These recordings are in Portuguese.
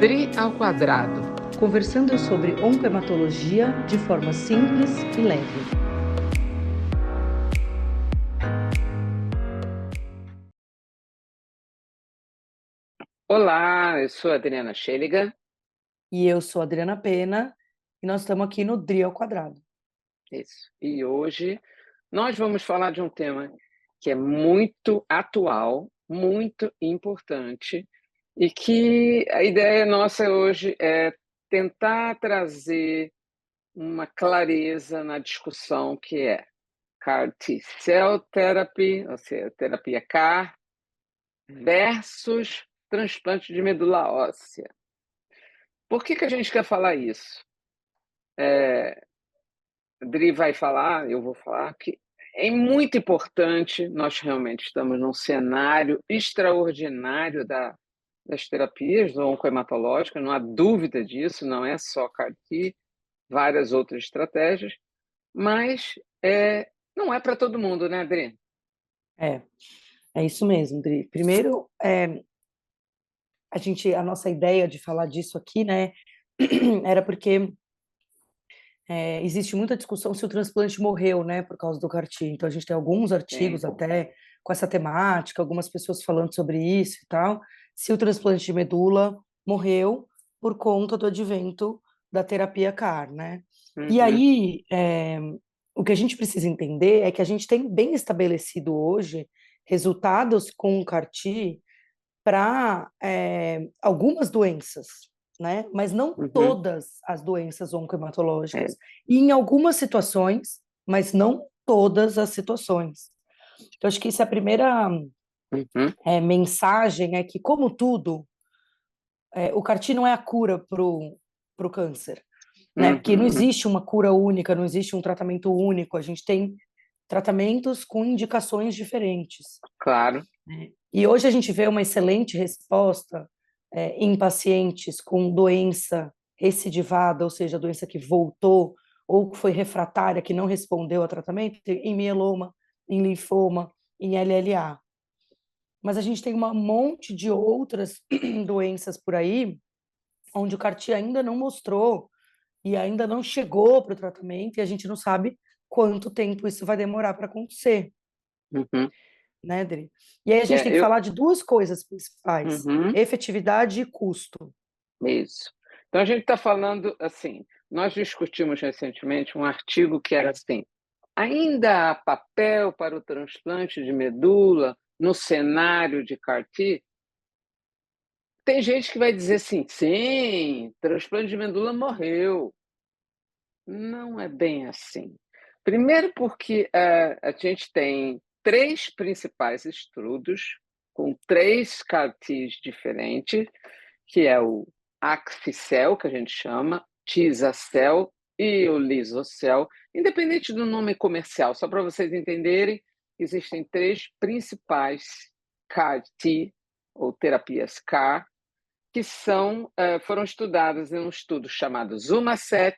Dri ao quadrado. Conversando sobre oncohematologia de forma simples e leve. Olá, eu sou a Adriana Schelliger. E eu sou a Adriana Pena e nós estamos aqui no Dri ao quadrado. Isso. E hoje nós vamos falar de um tema que é muito atual, muito importante e que a ideia nossa hoje é tentar trazer uma clareza na discussão que é CAR T-cell therapy, ou seja, terapia CAR versus transplante de medula óssea. Por que a gente quer falar isso? Dri vai falar, eu vou falar, que é muito importante, nós realmente estamos num cenário extraordinário das terapias oncohematológicas, não há dúvida disso, não é só CAR-T, várias outras estratégias, mas não é para todo mundo, né, Adri? É isso mesmo, Dri. Primeiro, a nossa ideia de falar disso aqui, né, era porque existe muita discussão se o transplante morreu, né, por causa do CAR-T. Então, a gente tem alguns artigos Sim. até com essa temática, algumas pessoas falando sobre isso e tal, se o transplante de medula morreu por conta do advento da terapia CAR, né? E Uhum. aí, o que a gente precisa entender é que a gente tem bem estabelecido hoje resultados com o CAR-T para algumas doenças, né? Mas não Uhum. todas as doenças É. oncohematológicas. E em algumas situações, mas não todas as situações. Então, acho que essa é a primeira Uhum. mensagem, é que, como tudo, o CAR-T não é a cura para o câncer, né? Porque não Uhum. existe uma cura única, não existe um tratamento único. A gente tem tratamentos com indicações diferentes. Claro. E hoje a gente vê uma excelente resposta em pacientes com doença recidivada, ou seja, doença que voltou ou que foi refratária, que não respondeu ao tratamento, em mieloma, em linfoma, em LLA. Mas a gente tem um monte de outras doenças por aí, onde o CAR-T ainda não mostrou e ainda não chegou para o tratamento, e a gente não sabe quanto tempo isso vai demorar para acontecer. Uhum. Né, Dri? E aí a gente tem que Eu... falar de duas coisas principais: Uhum. efetividade e custo. Isso. Então, a gente está falando assim, nós discutimos recentemente um artigo que era assim, ainda há papel para o transplante de medula no cenário de CAR-T? Tem gente que vai dizer assim, sim, transplante de medula morreu. Não é bem assim. Primeiro porque a gente tem três principais estudos com três CAR-Ts diferentes, que é o Axicel, que a gente chama, Tisacel e o Lisocel. Independente do nome comercial, só para vocês entenderem, existem três principais CAR-T, ou terapias CAR, que foram estudadas em um estudo chamado ZUMA-7,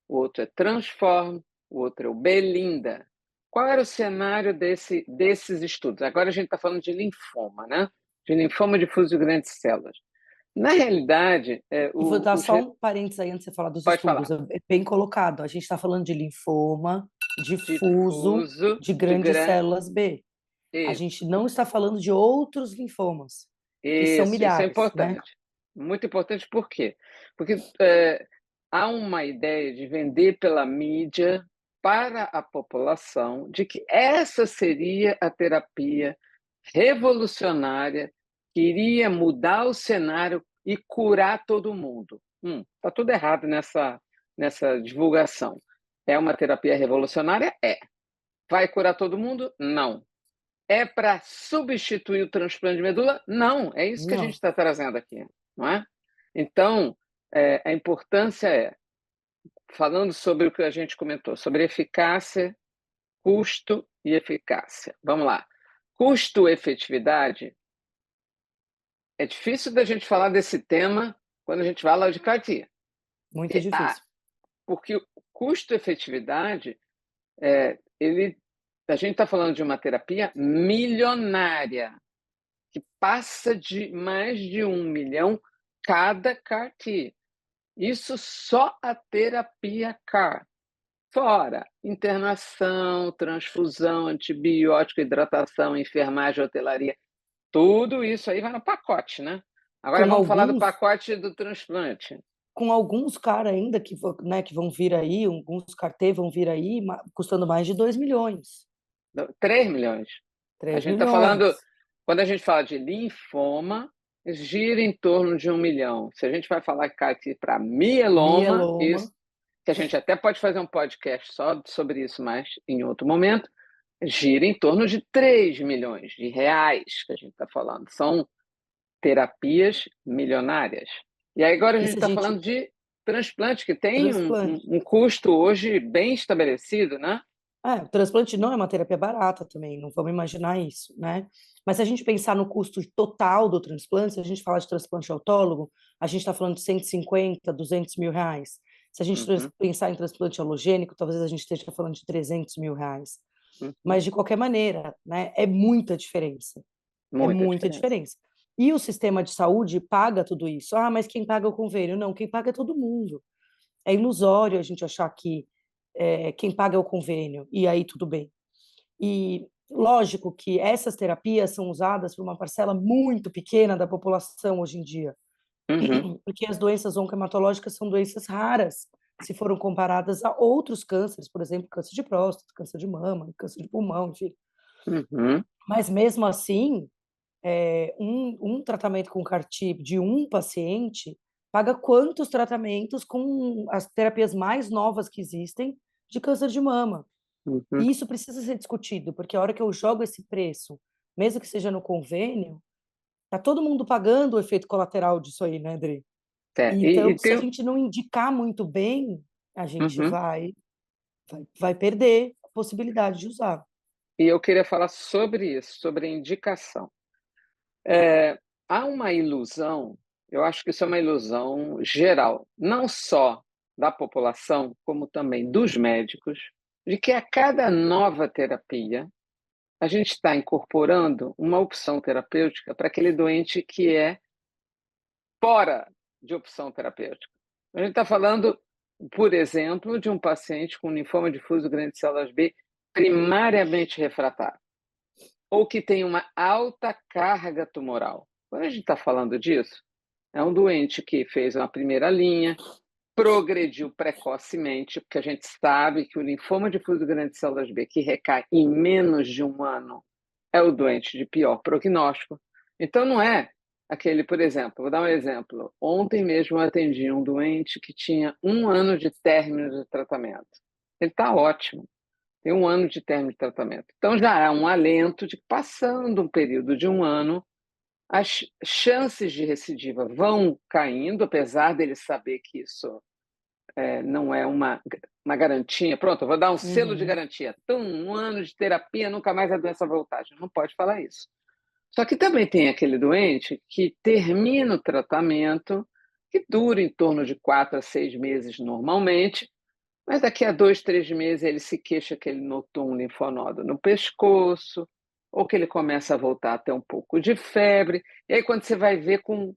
o outro é Transform, o outro é o Belinda. Qual era o cenário desses estudos? Agora a gente está falando de linfoma, né? De linfoma difuso de grandes células. Na realidade, E vou dar só um parênteses aí antes de você falar dos pode estudos. falar, É bem colocado. A gente está falando de linfoma difuso difuso de de grandes grande. células B. A Isso, gente não está falando de outros linfomas, que são isso é milhares, né? importante. Muito importante por quê? Porque há uma ideia de vender pela mídia para a população de que essa seria a terapia revolucionária que iria mudar o cenário e curar todo mundo. Está tudo errado nessa divulgação. É uma terapia revolucionária? É. Vai curar todo mundo? Não. É para substituir o transplante de medula? Não. É isso que a gente Não. está trazendo aqui, não é? Então, a importância falando sobre o que a gente comentou, sobre eficácia, custo e eficácia. Vamos lá. Custo-efetividade, é difícil da gente falar desse tema quando a gente fala de CAR-T. Muito difícil. Porque o custo-efetividade, a gente está falando de uma terapia milionária, que passa de mais de 1 milhão cada CAR-T. Isso só a terapia CAR. Fora internação, transfusão, antibiótico, hidratação, enfermagem, hotelaria. Tudo isso aí vai no pacote, né? Agora Com vamos falar do alguns pacote do transplante. com alguns CAR ainda que vão vir aí, alguns CAR-T vão vir aí, custando mais de 2 milhões. 3 milhões. A 3 gente está falando, milhões. quando a gente fala de linfoma, gira em torno de 1 milhão. Se a gente vai falar aqui para mieloma, Mieloma. isso, que a gente até pode fazer um podcast só sobre isso, mas em outro momento, gira em torno de 3 milhões de reais que a gente está falando. São terapias milionárias. E aí agora a E gente se a está gente falando de transplante, que tem transplante. um custo hoje bem estabelecido, né? O transplante não é uma terapia barata também, não vamos imaginar isso, né? Mas se a gente pensar no custo total do transplante, se a gente falar de transplante autólogo, a gente está falando de 150, 200 mil reais. Se a gente Uhum, pensar em transplante halogênico, talvez a gente esteja falando de 300 mil reais. uhum. Mas, de qualquer maneira, né, é muita diferença. É Muita muita diferença. diferença. E o sistema de saúde paga tudo isso. Ah, mas quem paga é o convênio? Não, quem paga é todo mundo. É ilusório a gente achar que quem paga é o convênio, e aí tudo bem. E lógico que essas terapias são usadas por uma parcela muito pequena da população hoje em dia, Uhum. porque as doenças oncohematológicas são doenças raras, se foram comparadas a outros cânceres, por exemplo, câncer de próstata, câncer de mama, câncer de pulmão, enfim. Uhum. Mas mesmo assim, um tratamento com CAR-T de um paciente paga quantos tratamentos com as terapias mais novas que existem de câncer de mama. Uhum. E isso precisa ser discutido, porque a hora que eu jogo esse preço, mesmo que seja no convênio, tá todo mundo pagando o efeito colateral disso aí, né, Adri? E Então, se a tem. gente não indicar muito bem, a gente Uhum. vai perder a possibilidade de usar. E eu queria falar sobre isso, sobre a indicação. Há uma ilusão, eu acho que isso é uma ilusão geral, não só da população, como também dos médicos, de que a cada nova terapia a gente está incorporando uma opção terapêutica para aquele doente que é fora de opção terapêutica. A gente está falando, por exemplo, de um paciente com linfoma difuso grande de células B primariamente refratário, ou que tem uma alta carga tumoral. Quando a gente está falando disso, é um doente que fez uma primeira linha, progrediu precocemente, porque a gente sabe que o linfoma difuso grande de células B, que recai em menos de um ano, é o doente de pior prognóstico. Então, não é aquele, por exemplo, vou dar um exemplo. Ontem mesmo eu atendi um doente que tinha 1 ano de término de tratamento. Ele está ótimo, tem 1 ano de término de tratamento. Então, já é um alento de que, passando um período de 1 ano, as chances de recidiva vão caindo, apesar dele saber que isso não é uma garantia. Pronto, eu vou dar um selo de Uhum. garantia. Então, 1 ano de terapia, nunca mais a doença voltar. A gente não pode falar isso. Só que também tem aquele doente que termina o tratamento, que dura em torno de 4 a 6 meses normalmente, mas daqui a 2, 3 meses ele se queixa que ele notou um linfonodo no pescoço, ou que ele começa a voltar a ter um pouco de febre. E aí, quando você vai ver, com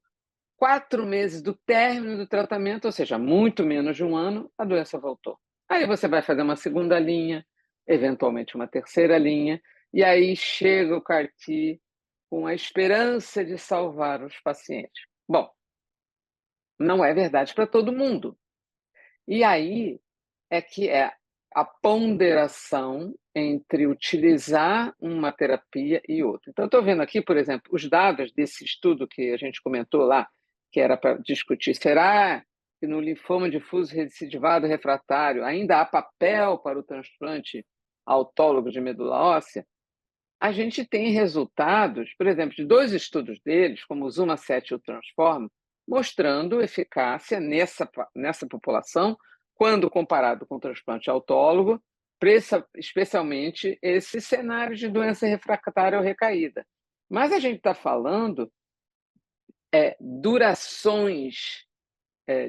4 meses do término do tratamento, ou seja, muito menos de 1 ano, a doença voltou. Aí você vai fazer uma segunda linha, eventualmente uma terceira linha, e aí chega o CAR-T com a esperança de salvar os pacientes. Bom, não é verdade para todo mundo. E aí é que é a ponderação entre utilizar uma terapia e outra. Então, estou vendo aqui, por exemplo, os dados desse estudo que a gente comentou lá, que era para discutir, será que no linfoma difuso recidivado refratário ainda há papel para o transplante autólogo de medula óssea? A gente tem resultados, por exemplo, de 2 estudos deles, como o ZUMA-7 e o Transform, mostrando eficácia nessa população, quando comparado com o transplante autólogo, especialmente esse cenário de doença refratária ou recaída. Mas a gente está falando durações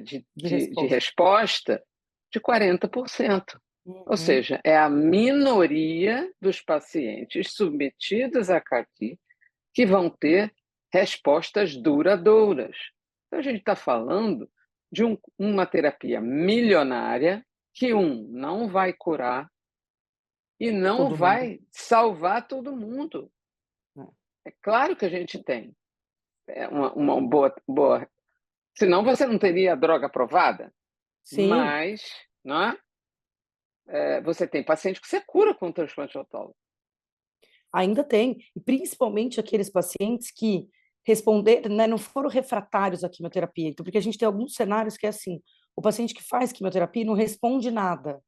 De de resposta. resposta de 40%. Ou Uhum. seja, é a minoria dos pacientes submetidos a CAR-T que vão ter respostas duradouras. Então, a gente está falando de uma terapia milionária que, não vai curar e não Todo mundo. vai salvar todo mundo. É claro que a gente tem uma boa. Senão você não teria droga aprovada, Sim, mas não é? Você tem paciente que você cura com transplante autólogo. ainda tem. E principalmente aqueles pacientes que responderam, né, não foram refratários à quimioterapia. Então, porque a gente tem alguns cenários que é assim, o paciente que faz quimioterapia não responde nada.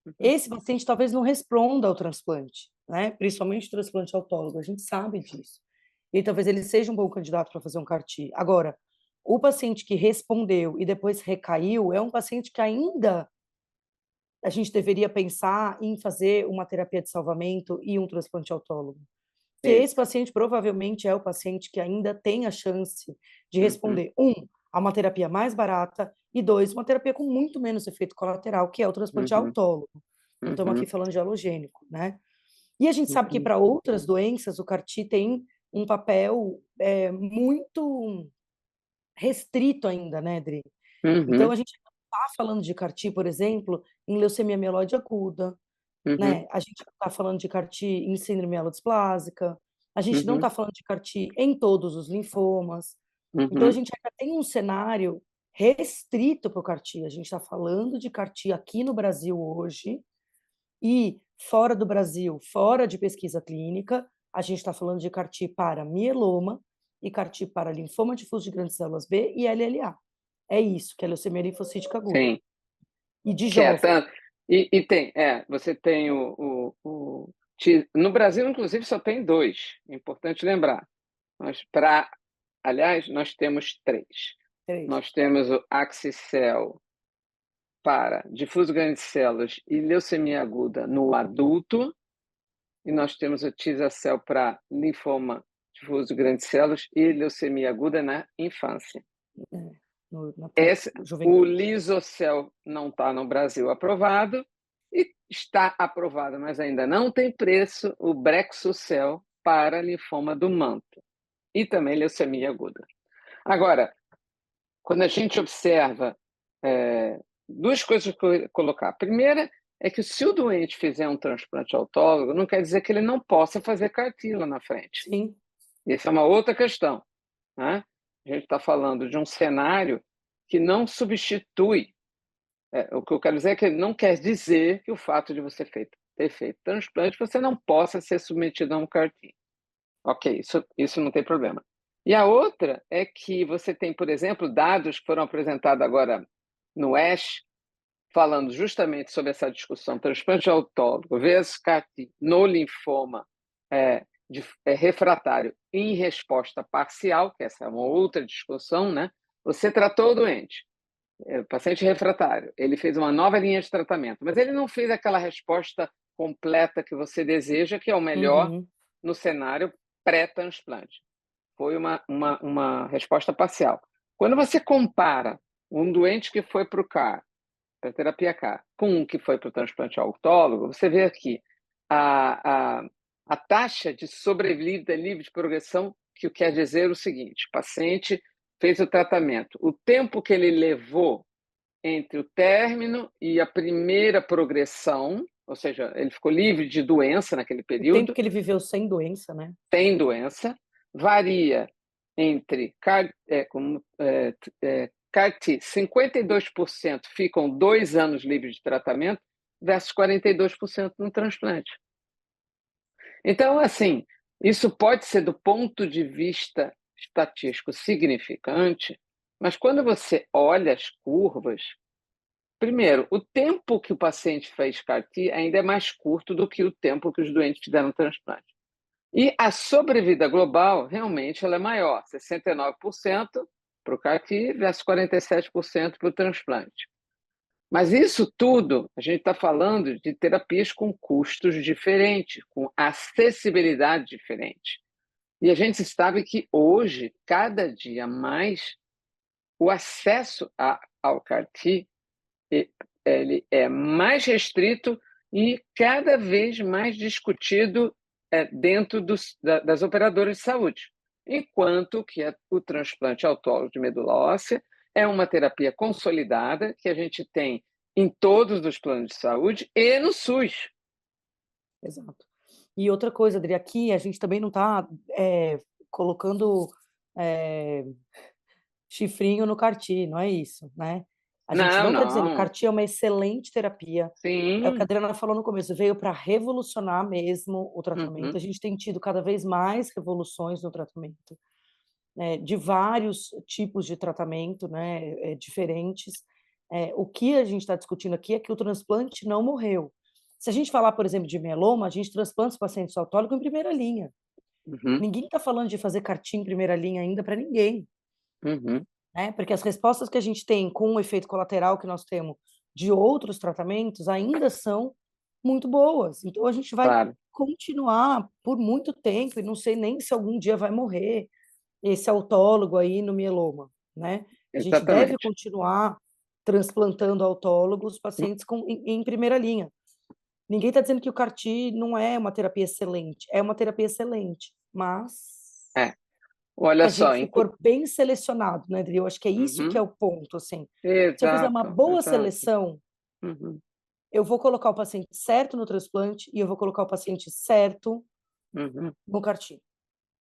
Uhum. Esse paciente talvez não responda ao transplante, né? Principalmente o transplante autólogo, a gente sabe disso. E talvez ele seja um bom candidato para fazer um CAR-T. Agora, o paciente que respondeu e depois recaiu é um paciente que ainda a gente deveria pensar em fazer uma terapia de salvamento e um transplante autólogo. Que esse Isso. paciente provavelmente é o paciente que ainda tem a chance de Uhum. responder, a uma terapia mais barata e dois, uma terapia com muito menos efeito colateral, que é o transplante Uhum. autólogo. Não estamos aqui Uhum. falando de halogênico, né? E a gente sabe que Uhum. para outras doenças o CAR-T tem um papel muito restrito ainda, né, Dri? Então Uhum. a gente está falando de CAR-T, por exemplo, em leucemia mieloide aguda, Uhum. né? A gente está falando de CAR-T em síndrome mielodisplásica, a gente não Uhum. está falando de CAR-T em todos os linfomas. Então a Uhum. gente ainda tem um cenário restrito para o CAR-T. A gente está falando de CAR-T aqui no Brasil hoje e fora do Brasil, fora de pesquisa clínica, a gente está falando de CAR-T para mieloma e CAR-T para linfoma difuso de grandes células B e LLA. É isso, que é leucemia linfocítica aguda. Sim. E de Que é jovem. tanto. E tem, você tem no Brasil, inclusive, só tem dois. É importante lembrar. Aliás, nós temos três. Três. Nós temos o Axicel para difuso grande células e leucemia aguda no adulto, e nós temos o Tisacel para linfoma difuso grande células e leucemia aguda na infância. Na O juventude. Lisocel não está no Brasil aprovado e está aprovado, mas ainda não tem preço, o Brexucel para linfoma do manto e também leucemia aguda. Agora, quando a gente observa duas coisas que eu vou colocar. A primeira é que se o doente fizer um transplante autólogo, não quer dizer que ele não possa fazer CAR-T lá na frente. Sim. Essa é uma outra questão, né? A gente está falando de um cenário que não substitui. O que eu quero dizer é que não quer dizer que o fato de você ter feito transplante, você não possa ser submetido a um CAR-T. Ok, isso não tem problema. E a outra é que você tem, por exemplo, dados que foram apresentados agora no ASH, falando justamente sobre essa discussão transplante autólogo versus CAR-T no linfoma refratário em resposta parcial, que essa é uma outra discussão, né? Você tratou o doente, paciente refratário, ele fez uma nova linha de tratamento, mas ele não fez aquela resposta completa que você deseja, que é o melhor Uhum. no cenário pré-transplante. Foi uma resposta parcial. Quando você compara um doente que foi para o CAR, para a terapia CAR, com um que foi para o transplante autólogo, você vê aqui a taxa de sobrevida livre de progressão, que quer dizer o seguinte: o paciente fez o tratamento, o tempo que ele levou entre o término e a primeira progressão, ou seja, ele ficou livre de doença naquele O tempo período, que ele viveu sem doença, né? tem doença, varia entre CAR-T, 52% ficam 2 anos livres de tratamento, versus 42% no transplante. Então, assim, isso pode ser do ponto de vista estatístico significante, mas quando você olha as curvas, primeiro, o tempo que o paciente fez CAR-T ainda é mais curto do que o tempo que os doentes fizeram transplante. E a sobrevida global, realmente, ela é maior, 69% para o CAR-T versus 47% para o transplante. Mas isso tudo, a gente está falando de terapias com custos diferentes, com acessibilidade diferente. E a gente sabe que hoje, cada dia mais, o acesso ao CAR-T ele é mais restrito e cada vez mais discutido dentro das operadoras de saúde. enquanto que o transplante autólogo de medula óssea é uma terapia consolidada que a gente tem em todos os planos de saúde e no SUS. Exato. E outra coisa, Adri, aqui a gente também não está colocando eh, chifrinho no CAR-T, não é isso, né? A gente Não, não está dizendo, o não. CAR-T é uma excelente terapia, é o que a Sim. Adriana falou no começo, veio para revolucionar mesmo o tratamento. Uhum. A gente tem tido cada vez mais revoluções no tratamento, de vários tipos de tratamento, né, diferentes. O que a gente está discutindo aqui é que o transplante não morreu. Se a gente falar, por exemplo, de mieloma, a gente transplanta os pacientes autólicos em primeira linha. Uhum. Ninguém está falando de fazer CAR-T em primeira linha ainda para ninguém, Uhum. né? Porque as respostas que a gente tem com o efeito colateral que nós temos de outros tratamentos ainda são muito boas. Então a gente vai Claro, continuar por muito tempo, e não sei nem se algum dia vai morrer esse autólogo aí no mieloma, né? A gente deve exatamente. continuar transplantando autólogos, pacientes em primeira linha. Ninguém está dizendo que o CAR-T não é uma terapia excelente, é uma terapia excelente, mas É. Olha a só, gente, se for bem selecionado, né, Adri? Eu acho que é isso que é Uhum. o ponto, assim. Se eu fizer uma Exato, boa exato. seleção, Uhum. eu vou colocar o paciente certo no transplante e eu vou colocar o paciente certo Uhum. no CAR-T.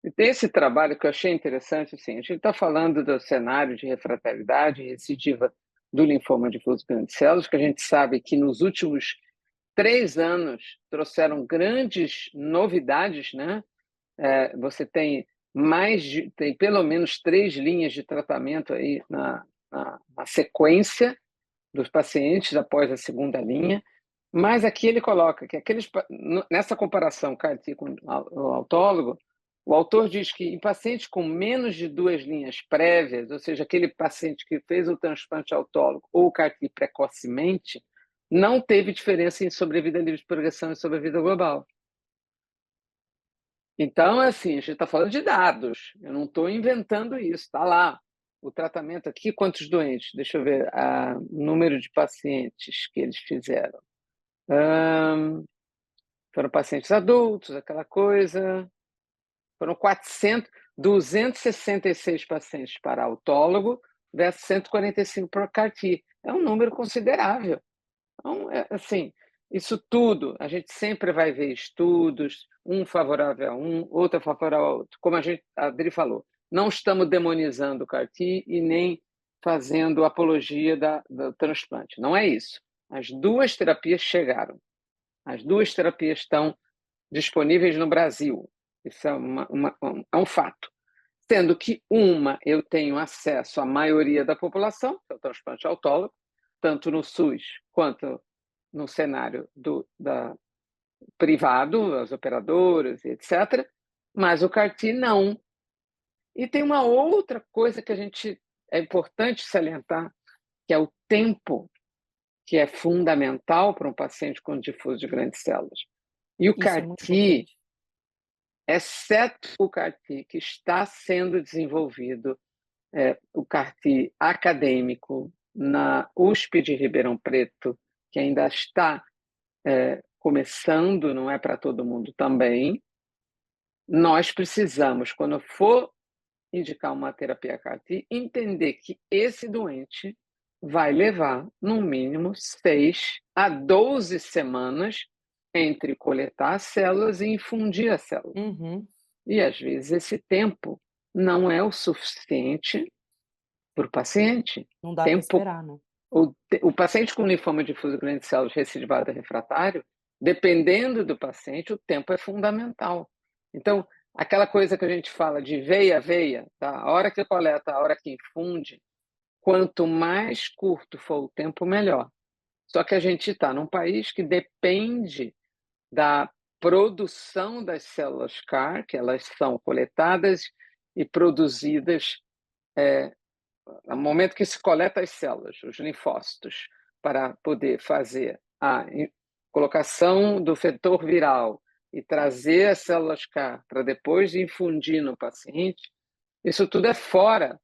E tem esse trabalho que eu achei interessante, assim, a gente está falando do cenário de refrataridade e recidiva do linfoma difuso grande células, que a gente sabe que nos últimos 3 anos trouxeram grandes novidades, né? Você tem pelo menos 3 linhas de tratamento aí na sequência dos pacientes após a segunda linha, mas aqui ele coloca que nessa comparação CAR-T com o autólogo, o autor diz que em pacientes com menos de 2 linhas prévias, ou seja, aquele paciente que fez o transplante autólogo ou o CAR-T precocemente, não teve diferença em sobrevida livre de progressão e sobrevida global. Então, assim, a gente está falando de dados, eu não estou inventando isso, está lá. O tratamento aqui, quantos doentes? Deixa eu ver, o número de pacientes que eles fizeram. Foram pacientes adultos, aquela coisa. Foram 266 pacientes para autólogo versus 145 para CAR-T. É um número considerável. Então, assim, isso tudo, a gente sempre vai ver estudos, um favorável a um, outro favorável a outro. Como a Adri falou, não estamos demonizando o CAR-T e nem fazendo apologia do transplante. Não é isso. As duas terapias chegaram. As duas terapias estão disponíveis no Brasil. Isso é um fato. Sendo que uma eu tenho acesso à maioria da população, que é o transplante autólogo, tanto no SUS quanto no cenário privado, as operadoras, etc., mas o CAR-T não. E tem uma outra coisa que é importante salientar, que é o tempo, que é fundamental para um paciente com difuso de grandes células. E o Isso é muito CAR-T, importante. exceto o CAR-T que está sendo desenvolvido, o CAR-T acadêmico na USP de Ribeirão Preto, que ainda está começando, não é para todo mundo também, nós precisamos, quando for indicar uma terapia CAR-T, entender que esse doente vai levar, no mínimo, 6 a 12 semanas entre coletar as células e infundir a célula. Uhum. E, às vezes, esse tempo não é o suficiente para o paciente. Não dá para Tempo, esperar, né? o paciente com linfoma difuso grande de células recidivado refratário, dependendo do paciente, o tempo é fundamental. Então, aquela coisa que a gente fala de veia a veia, tá? A hora que coleta, a hora que infunde, quanto mais curto for o tempo, melhor. Só que a gente está num país que depende da produção das células CAR, que elas são coletadas e produzidas no momento que se coleta as células, os linfócitos, para poder fazer a colocação do vetor viral e trazer as células CAR para depois infundir no paciente, isso tudo é fora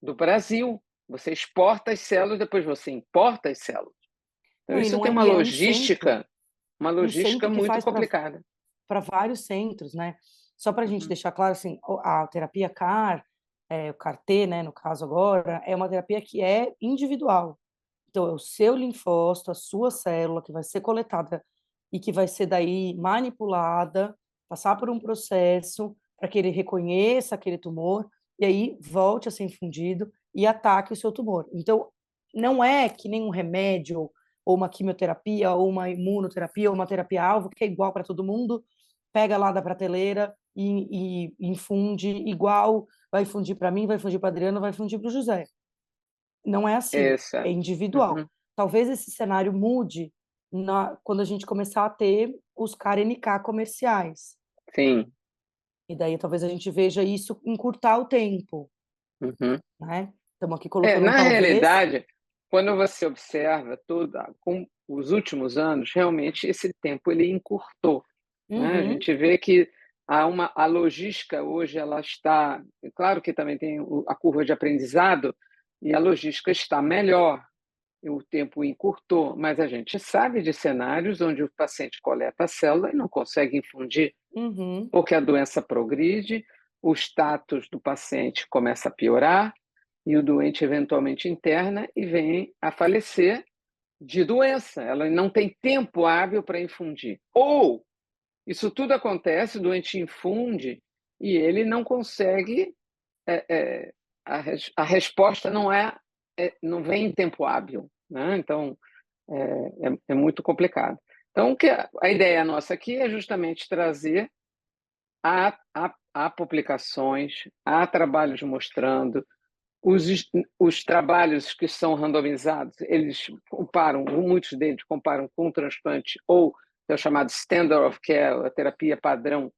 do Brasil. Você exporta as células, depois você importa as células. Então, Não, isso tem e é um uma centro logística que muito faz complicada. para vários centros, né? Só para a gente Uhum. deixar claro, assim, a terapia CAR, o CAR-T, né, no caso agora, é uma terapia que é individual. Então, é o seu linfócito, a sua célula que vai ser coletada e que vai ser daí manipulada, passar por um processo para que ele reconheça aquele tumor e aí volte a ser infundido e ataque o seu tumor. Então, não é que nem um remédio ou uma quimioterapia ou uma imunoterapia ou uma terapia-alvo que é igual para todo mundo, pega lá da prateleira e infunde igual, vai infundir para mim, vai infundir para Adriano, vai infundir para o José. Não é assim, é Exato. individual. Uhum. Talvez esse cenário mude quando a gente começar a ter os CAR-NK comerciais. Sim. E daí talvez a gente veja isso encurtar o tempo, Uhum. né. Estamos aqui colocando um Na talvez. realidade, quando você observa com os últimos anos, realmente esse tempo ele encurtou, né? A Uhum, gente vê que a logística hoje ela está, claro que também tem a curva de aprendizado e a logística está melhor, e o tempo encurtou, mas a gente sabe de cenários onde o paciente coleta a célula e não consegue infundir uhum. porque a doença progride, o status do paciente começa a piorar e o doente eventualmente interna e vem a falecer de doença. Ela não tem tempo hábil para infundir. Ou isso tudo acontece, o doente infunde e ele não consegue, é, é, a resposta não vem em tempo hábil, né? Então é muito complicado. Então, a ideia nossa aqui é justamente trazer há publicações, há trabalhos mostrando, os trabalhos que são randomizados, eles comparam, muitos deles comparam com o transplante ou é o chamado standard of care, a terapia padrão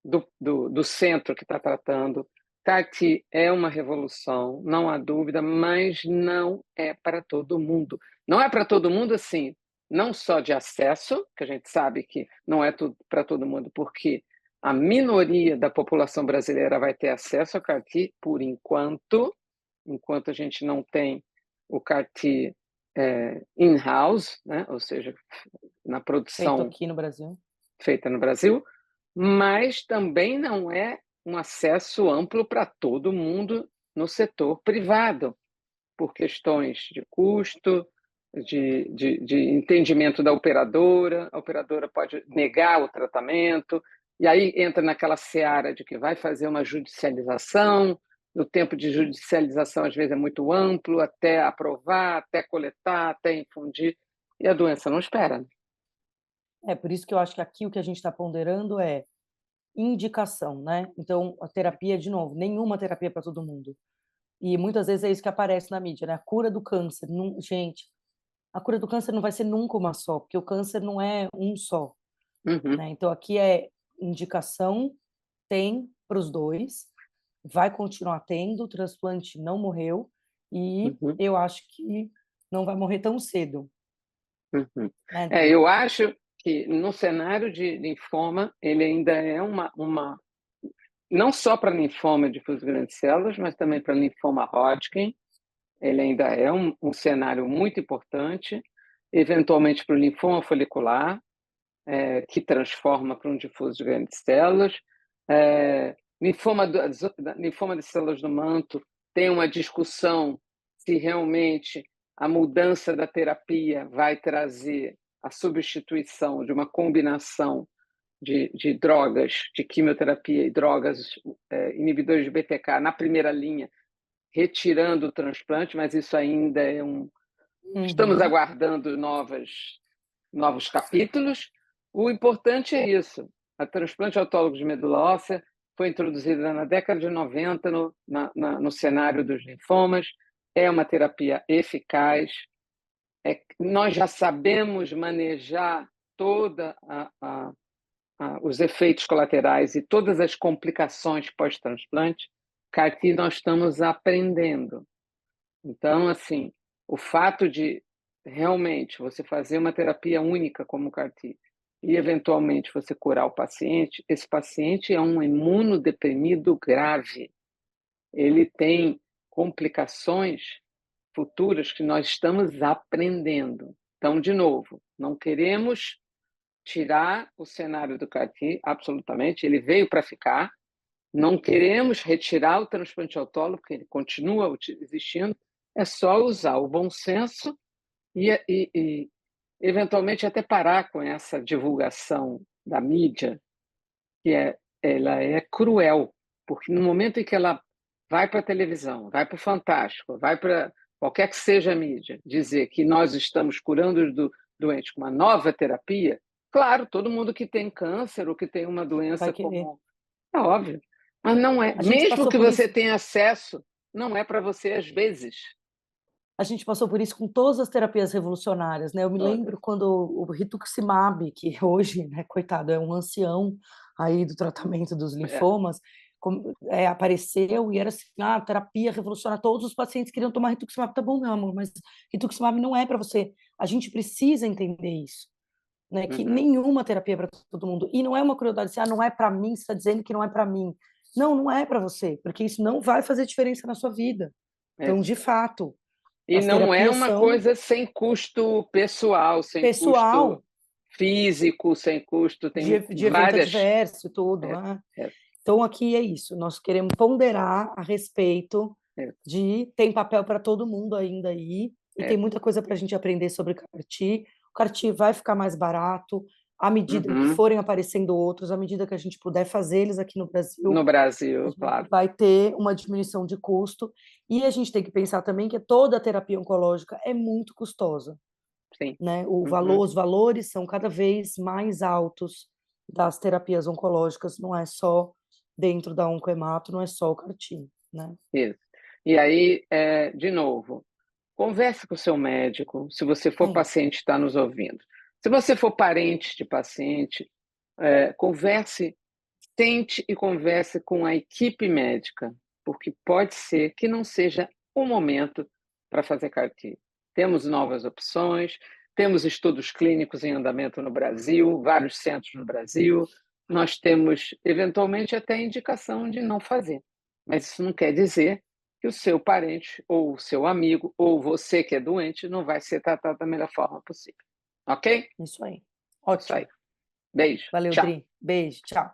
do centro que está tratando. CAR-T é uma revolução, não há dúvida, mas não é para todo mundo. Não é para todo mundo, assim, não só de acesso, que a gente sabe que não é para todo mundo, porque a minoria da população brasileira vai ter acesso ao CAR-T por enquanto a gente não tem o CAR-T in-house, né? Ou seja, na Feito produção aqui no Brasil. feita no Brasil, mas também não é um acesso amplo para todo mundo no setor privado, por questões de custo, de entendimento da operadora, a operadora pode negar o tratamento, e aí entra naquela seara de que vai fazer uma judicialização, o tempo de judicialização às vezes é muito amplo, até aprovar, até coletar, até infundir, e a doença não espera. É por isso que eu acho que aqui o que a gente está ponderando é indicação, né. Então a terapia, de novo, nenhuma terapia para todo mundo. E muitas vezes é isso que aparece na mídia, né, a cura do câncer, gente, a cura do câncer não vai ser nunca uma só, porque o câncer não é um só, Uhum, né. Então aqui é indicação, tem para os 2, vai continuar tendo, o transplante não morreu, e uhum. eu acho que não vai morrer tão cedo, Uhum. né, Adri. Eu acho que no cenário de linfoma, ele ainda é não só para linfoma difuso grandes células, mas também para linfoma Hodgkin, ele ainda é um cenário muito importante, eventualmente para o linfoma folicular, que transforma para um difuso de grandes células. Linfoma de células do manto tem uma discussão se realmente a mudança da terapia vai trazer a substituição de uma combinação de drogas, de quimioterapia e drogas inibidores de BTK na primeira linha, retirando o transplante, mas isso ainda Estamos Uhum. aguardando novos capítulos. O importante é isso. A transplante autólogo de medula óssea foi introduzida na década de 90 no cenário dos linfomas. É uma terapia eficaz. Nós já sabemos manejar toda os efeitos colaterais e todas as complicações pós-transplante. CAR-T nós estamos aprendendo. Então, assim, o fato de realmente você fazer uma terapia única como o CAR-T e eventualmente você curar o paciente, esse paciente é um imunodeprimido grave. Ele tem complicações futuras que nós estamos aprendendo. Então, de novo, não queremos tirar o cenário do CAR-T, absolutamente, ele veio para ficar. Não queremos retirar o transplante autólogo, porque ele continua existindo, é só usar o bom senso e eventualmente até parar com essa divulgação da mídia, ela é cruel, porque no momento em que ela vai para a televisão, vai para o Fantástico, vai para qualquer que seja a mídia, dizer que nós estamos curando os doentes com uma nova terapia, claro, todo mundo que tem câncer ou que tem uma Vai doença querer. como... É óbvio, mas não é. A gente Mesmo passou que por você isso. tenha acesso, não é para você às vezes. A gente passou por isso com todas as terapias revolucionárias, né? Eu me Todas. lembro quando o rituximab, que hoje, né, coitado, é um ancião aí do tratamento dos É. linfomas, apareceu e era assim, terapia revolucionária, todos os pacientes queriam tomar rituximab. Tá bom, meu amor, mas rituximab não é para você. A gente precisa entender isso, né? Que Uhum. nenhuma terapia é para todo mundo. E não é uma crueldade assim, não é para mim, você está dizendo que não é para mim. Não, não é para você, porque isso não vai fazer diferença na sua vida. Então, de Exato. fato, E as não é terapias uma são coisa sem custo pessoal, sem custo pessoal, físico, sem custo, tem de evento várias. adverso e tudo, É, né? é, Então, aqui é isso, nós queremos ponderar a respeito é, de tem papel para todo mundo ainda aí, e tem é. muita coisa para a gente aprender sobre CAR-T. O CAR-T vai ficar mais barato à medida que Uhum. forem aparecendo outros, à medida que a gente puder fazer eles aqui no Brasil, No a Brasil, gente claro. vai ter uma diminuição de custo. E a gente tem que pensar também que toda a terapia oncológica é muito custosa, Sim. né? Uhum. Os valores são cada vez mais altos das terapias oncológicas, não é só dentro da oncoemato, não é só o CAR-T, né? Isso. E aí, de novo, converse com o seu médico, se você for É, paciente, está nos ouvindo. Se você for parente de paciente, converse, tente e converse com a equipe médica, porque pode ser que não seja o momento para fazer CAR-T. Temos novas opções, temos estudos clínicos em andamento no Brasil, vários centros no Brasil, nós temos, eventualmente, até indicação de não fazer. Mas isso não quer dizer que o seu parente, ou o seu amigo, ou você que é doente, não vai ser tratado da melhor forma possível. Ok? isso aí. Isso aí. Ótimo. Beijo. Valeu, Tchau. Dri. Beijo, tchau.